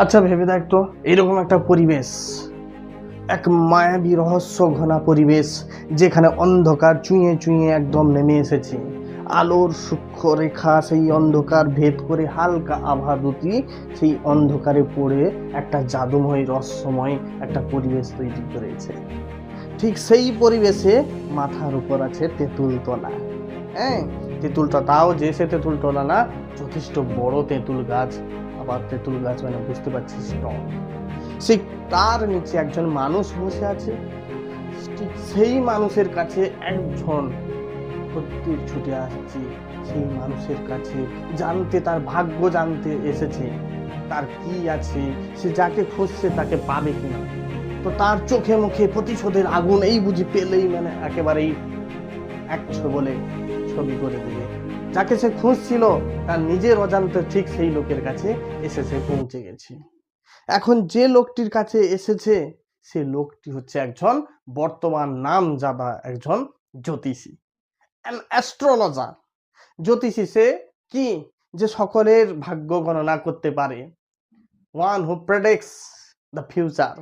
আচ্ছা ভেবে দেখ তো, এরকম একটা পরিবেশ, এক মায়াবী রহস্য ঘনা পরিবেশ, যেখানে অন্ধকার চুঁয়ে চুঁয়ে একদম নেমে এসেছে। আলোর সূক্ষ্ম রেখা সেই অন্ধকার ভেদ করে হালকা আভা দুটি সেই অন্ধকারে পড়ে একটা জাদুময় রহস্যময় একটা পরিবেশ তৈরি করেছে। ঠিক সেই পরিবেশে মাথার উপর আছে তেঁতুলতলা। হ্যাঁ, তেঁতুলটা তাও যে সে তেঁতুলতলা না, যথেষ্ট বড় তেঁতুল গাছ। আবার তেঁতুল গাছ মানে বুঝতে পারছিস টক। সেই তার নিচে একজন মানুষ বসে আছে। ঠিক সেই মানুষের কাছে একজন খদ্দের ছুটে আসছে, সেই মানুষের কাছে জানতে, তার ভাগ্য জানতে এসেছে, তার কি আছে, সে যাকে খুঁজছে তাকে পাবে কিনা। তো তার চোখে মুখে প্রতিশোধের আগুন এই বুঝি পেলেই মানে একেবারেই একশো বলে ছবি করে দেবে। যাকে সে খুঁজছিল তার নিজের অজান্তে ঠিক সেই লোকের কাছে এসেছে, পৌঁছে গেছে। এখন যে লোকটির কাছে এসেছে সে লোকটি হচ্ছে একজন বর্তমান নামজাদা একজন জ্যোতিষী, অ্যান অ্যাস্ট্রোলজার। জ্যোতিষী সে কি, যে সকলের ভাগ্য গণনা করতে পারে, one who predicts the future.